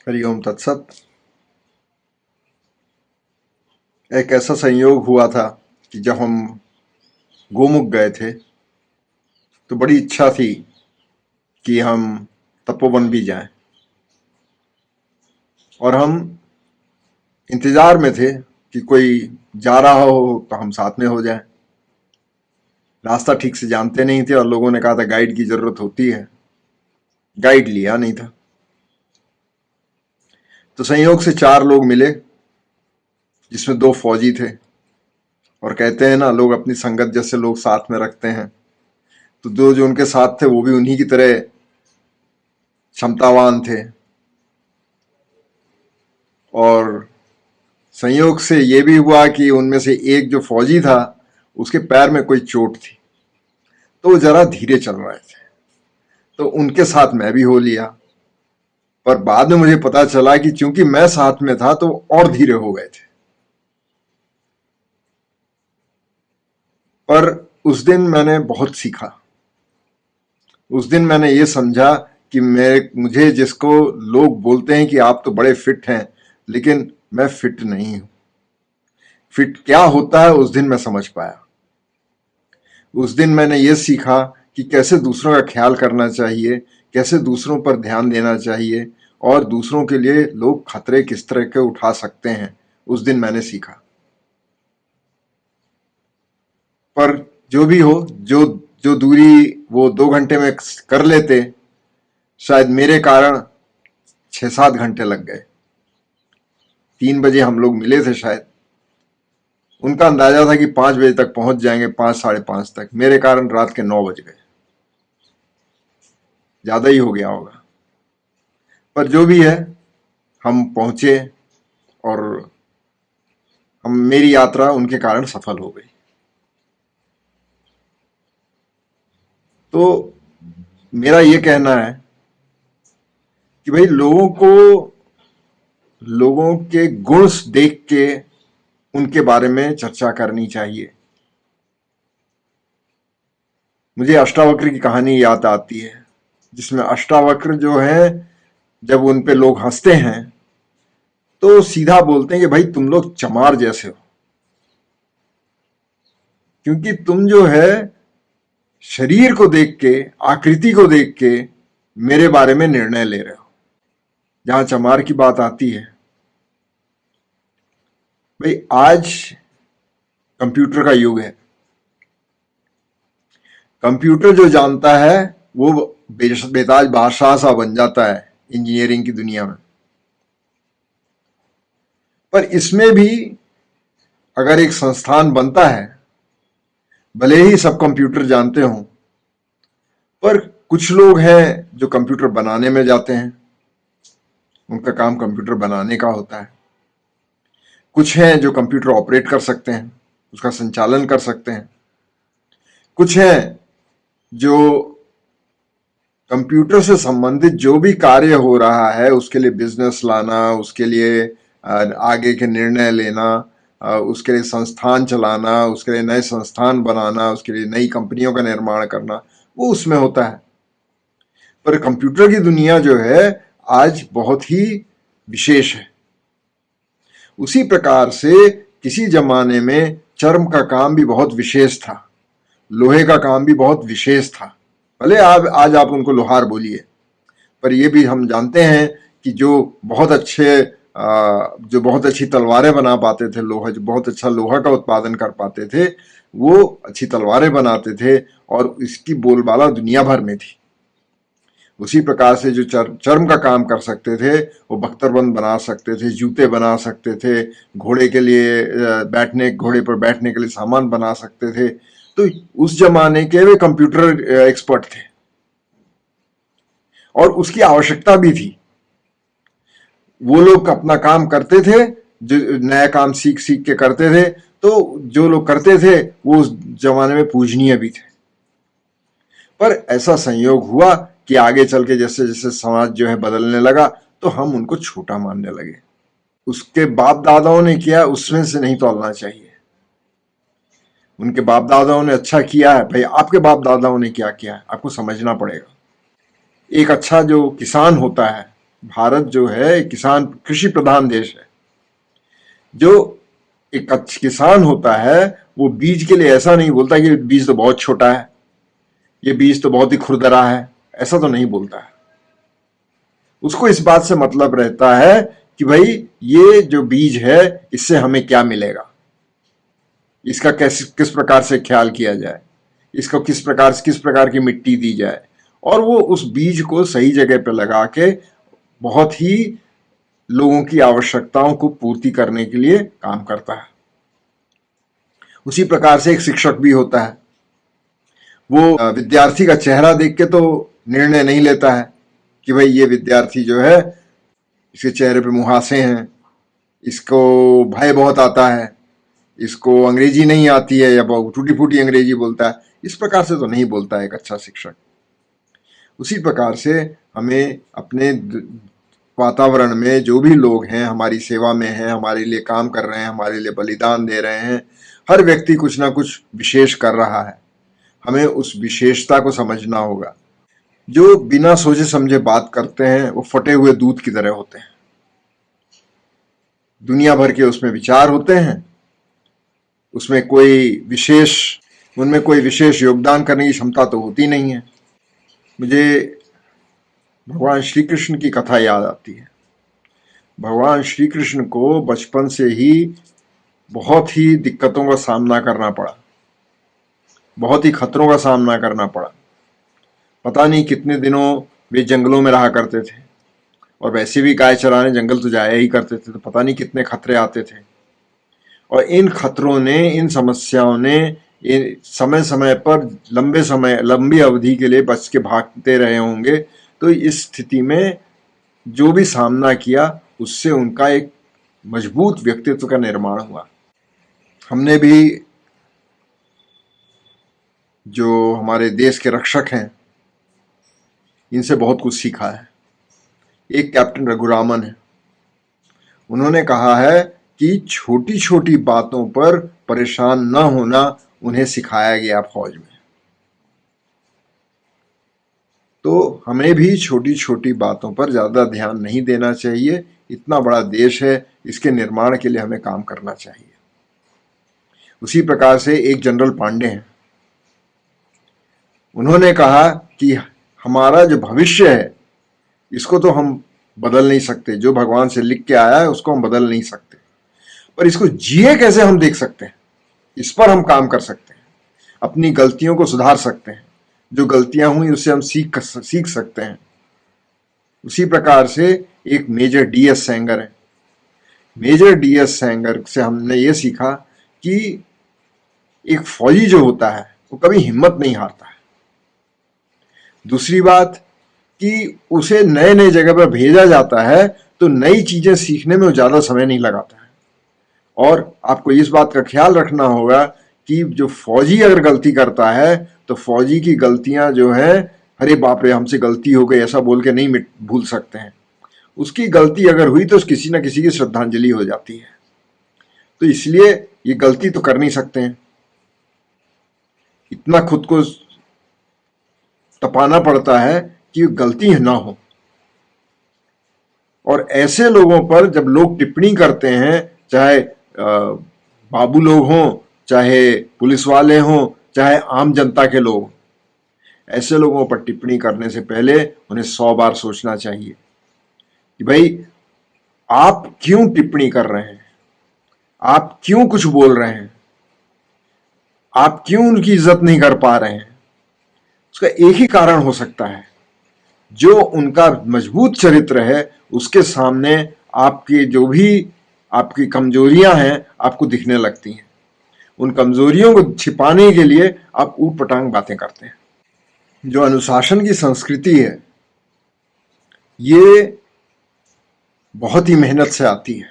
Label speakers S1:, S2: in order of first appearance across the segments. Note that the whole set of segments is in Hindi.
S1: हरिओम तत्सत। एक ऐसा संयोग हुआ था कि जब हम गोमुख गए थे तो बड़ी इच्छा थी कि हम तपोवन भी जाएं, और हम इंतजार में थे कि कोई जा रहा हो तो हम साथ में हो जाएं। रास्ता ठीक से जानते नहीं थे और लोगों ने कहा था गाइड की जरूरत होती है। गाइड लिया नहीं था, तो संयोग से 4 लोग मिले, जिसमें 2 फौजी थे। और कहते हैं ना, लोग अपनी संगत जैसे लोग साथ में रखते हैं, तो दो जो उनके साथ थे वो भी उन्हीं की तरह क्षमतावान थे। और संयोग से ये भी हुआ कि उनमें से एक जो फौजी था उसके पैर में कोई चोट थी, तो वो जरा धीरे चल रहे थे, तो उनके साथ मैं भी हो लिया। पर बाद में मुझे पता चला कि चूंकि मैं साथ में था तो और धीरे हो गए थे। पर उस दिन मैंने बहुत सीखा। उस दिन मैंने ये समझा कि मुझे जिसको लोग बोलते हैं कि आप तो बड़े फिट हैं, लेकिन मैं फिट नहीं हूं। फिट क्या होता है उस दिन मैं समझ पाया। उस दिन मैंने ये सीखा कि कैसे दूसरों का ख्याल करना चाहिए, कैसे दूसरों पर ध्यान देना चाहिए, और दूसरों के लिए लोग खतरे किस तरह के उठा सकते हैं। उस दिन मैंने सीखा। पर जो भी हो, जो जो दूरी वो 2 घंटे में कर लेते, शायद मेरे कारण 6-7 घंटे लग गए। 3 बजे हम लोग मिले थे शायद। उनका अंदाजा था कि 5 बजे तक पहुंच जाएंगे, 5, 5:30 तक। मेरे कारण रात के 9 बज गए। ज्यादा ही हो गया होगा, पर जो भी है, हम पहुंचे और मेरी यात्रा उनके कारण सफल हो गई। तो मेरा ये कहना है कि भाई, लोगों के गुण देख के उनके बारे में चर्चा करनी चाहिए। मुझे अष्टावक्र की कहानी याद आती है, जिसमें अष्टावक्र जो है, जब उन पे लोग हंसते हैं तो सीधा बोलते हैं कि भाई तुम लोग चमार जैसे हो, क्योंकि तुम जो है शरीर को देख के, आकृति को देख के मेरे बारे में निर्णय ले रहे हो। जहां चमार की बात आती है, भाई आज कंप्यूटर का युग है। कंप्यूटर जो जानता है वो बेताज बादशाह सा बन जाता है इंजीनियरिंग की दुनिया में। पर इसमें भी अगर एक संस्थान बनता है, भले ही सब कंप्यूटर जानते हों, पर कुछ लोग हैं जो कंप्यूटर बनाने में जाते हैं, उनका काम कंप्यूटर बनाने का होता है। कुछ हैं जो कंप्यूटर ऑपरेट कर सकते हैं, उसका संचालन कर सकते हैं। कुछ हैं जो कंप्यूटर से संबंधित जो भी कार्य हो रहा है उसके लिए बिजनेस लाना, उसके लिए आगे के निर्णय लेना, उसके लिए संस्थान चलाना, उसके लिए नए संस्थान बनाना, उसके लिए नई कंपनियों का निर्माण करना, वो उसमें होता है। पर कंप्यूटर की दुनिया जो है आज बहुत ही विशेष है। उसी प्रकार से किसी जमाने में चर्म का काम भी बहुत विशेष था, लोहे का काम भी बहुत विशेष था। भले आज आप उनको लोहार बोलिए, पर ये भी हम जानते हैं कि जो बहुत अच्छी तलवारें बना पाते थे, जो बहुत अच्छा लोहा का उत्पादन कर पाते थे, वो अच्छी तलवारें बनाते थे और इसकी बोलबाला दुनिया भर में थी। उसी प्रकार से जो चर्म का काम कर सकते थे, वो बख्तरबंद बना सकते थे, जूते बना सकते थे, घोड़े के लिए घोड़े पर बैठने के लिए सामान बना सकते थे। तो उस जमाने के वे कंप्यूटर एक्सपर्ट थे, और उसकी आवश्यकता भी थी। वो लोग अपना काम करते थे, जो नया काम सीख सीख के करते थे, तो जो लोग करते थे वो उस जमाने में पूजनीय भी थे। पर ऐसा संयोग हुआ कि आगे चल के जैसे जैसे समाज जो है बदलने लगा, तो हम उनको छोटा मानने लगे। उसके बाप दादाओं ने किया, उसमें से नहीं तोलना चाहिए। उनके बाप दादाओं ने अच्छा किया है, भाई आपके बाप दादाओं ने क्या किया है आपको समझना पड़ेगा। एक अच्छा जो किसान होता है भारत जो है किसान कृषि प्रधान देश है। जो एक किसान होता है वो बीज के लिए ऐसा नहीं बोलता कि बीज तो बहुत छोटा है, ये बीज तो बहुत ही खुरदरा है, ऐसा तो नहीं बोलता है। उसको इस बात से मतलब रहता है कि भाई ये जो बीज है इससे हमें क्या मिलेगा, इसका किस प्रकार से ख्याल किया जाए, इसको किस प्रकार की मिट्टी दी जाए, और वो उस बीज को सही जगह पे लगा के बहुत ही लोगों की आवश्यकताओं को पूर्ति करने के लिए काम करता है। उसी प्रकार से एक शिक्षक भी होता है। वो विद्यार्थी का चेहरा देख के तो निर्णय नहीं लेता है कि भाई ये विद्यार्थी जो है इसके चेहरे पे मुहासे हैं, इसको भय बहुत आता है, इसको अंग्रेजी नहीं आती है या बहुत टूटी फूटी अंग्रेजी बोलता है, इस प्रकार से तो नहीं बोलता है एक अच्छा शिक्षक। उसी प्रकार से हमें अपने वातावरण में जो भी लोग हैं, हमारी सेवा में हैं, हमारे लिए काम कर रहे हैं, हमारे लिए बलिदान दे रहे हैं, हर व्यक्ति कुछ ना कुछ विशेष कर रहा है। हमें उस विशेषता को समझना होगा। जो बिना सोचे समझे बात करते हैं वो फटे हुए दूध की तरह होते हैं। दुनिया भर के उसमें विचार होते हैं, उसमें उनमें कोई विशेष योगदान करने की क्षमता तो होती नहीं है। मुझे भगवान श्री कृष्ण की कथा याद आती है। भगवान श्री कृष्ण को बचपन से ही बहुत ही दिक्कतों का सामना करना पड़ा, बहुत ही खतरों का सामना करना पड़ा। पता नहीं कितने दिनों वे जंगलों में रहा करते थे, और वैसे भी गाय चराने जंगल तो जाया ही करते थे, तो पता नहीं कितने खतरे आते थे। और इन खतरों ने, इन समस्याओं ने समय समय पर लंबी अवधि के लिए बच के भागते रहे होंगे। तो इस स्थिति में जो भी सामना किया उससे उनका एक मजबूत व्यक्तित्व का निर्माण हुआ। हमने भी जो हमारे देश के रक्षक हैं इनसे बहुत कुछ सीखा है। एक कैप्टन रघुरामन है, उन्होंने कहा है कि छोटी छोटी बातों पर परेशान न होना उन्हें सिखाया गया फौज में। तो हमें भी छोटी छोटी बातों पर ज्यादा ध्यान नहीं देना चाहिए। इतना बड़ा देश है, इसके निर्माण के लिए हमें काम करना चाहिए। उसी प्रकार से एक जनरल पांडे हैं, उन्होंने कहा कि हमारा जो भविष्य है इसको तो हम बदल नहीं सकते, जो भगवान से लिख के आया है उसको हम बदल नहीं सकते, पर इसको जिए कैसे हम देख सकते हैं, इस पर हम काम कर सकते हैं, अपनी गलतियों को सुधार सकते हैं, जो गलतियां हुई उससे हम सीख सकते हैं। उसी प्रकार से एक मेजर DS सेंगर है। मेजर DS सेंगर से हमने ये सीखा कि एक फौजी जो होता है वो कभी हिम्मत नहीं हारता है। दूसरी बात कि उसे नए नए जगह पर भेजा जाता है तो नई चीजें सीखने में वो ज्यादा समय नहीं लगाता है। और आपको इस बात का ख्याल रखना होगा कि जो फौजी अगर गलती करता है तो फौजी की गलतियां जो है, अरे बाप रे हमसे गलती हो गई ऐसा बोल के नहीं भूल सकते हैं। उसकी गलती अगर हुई तो किसी न किसी की श्रद्धांजलि हो जाती है। तो इसलिए ये गलती तो कर नहीं सकते हैं, इतना खुद को तपाना पड़ता है कि गलती ना हो। और ऐसे लोगों पर जब लोग टिप्पणी करते हैं, चाहे बाबू लोग हों, चाहे पुलिस वाले हों, चाहे आम जनता के लोग, ऐसे लोगों पर टिप्पणी करने से पहले उन्हें 100 बार सोचना चाहिए कि भाई आप क्यों टिप्पणी कर रहे हैं, आप क्यों कुछ बोल रहे हैं, आप क्यों उनकी इज्जत नहीं कर पा रहे हैं। उसका एक ही कारण हो सकता है, जो उनका मजबूत चरित्र है उसके सामने आपकी जो भी आपकी कमजोरियां हैं आपको दिखने लगती हैं। उन कमजोरियों को छिपाने के लिए आप ऊट पटांग बातें करते हैं। जो अनुशासन की संस्कृति है ये बहुत ही मेहनत से आती है,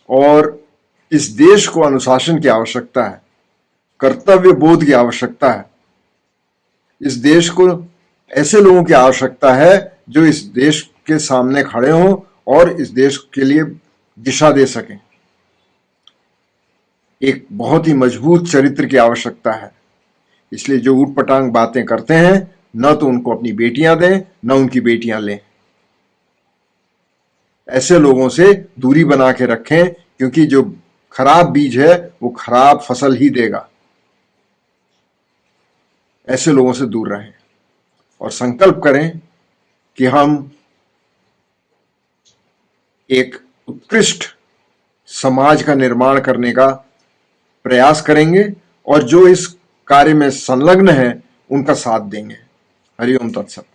S1: और इस देश को अनुशासन की आवश्यकता है, कर्तव्य बोध की आवश्यकता है। इस देश को ऐसे लोगों की आवश्यकता है जो इस देश के सामने खड़े हों और इस देश के लिए दिशा दे सकें। एक बहुत ही मजबूत चरित्र की आवश्यकता है। इसलिए जो ऊटपटांग बातें करते हैं न तो उनको अपनी बेटियां दें, न उनकी बेटियां लें। ऐसे लोगों से दूरी बना के रखें, क्योंकि जो खराब बीज है वो खराब फसल ही देगा। ऐसे लोगों से दूर रहें और संकल्प करें कि हम एक उत्कृष्ट समाज का निर्माण करने का प्रयास करेंगे और जो इस कार्य में संलग्न है उनका साथ देंगे। हरिओम तत्सत।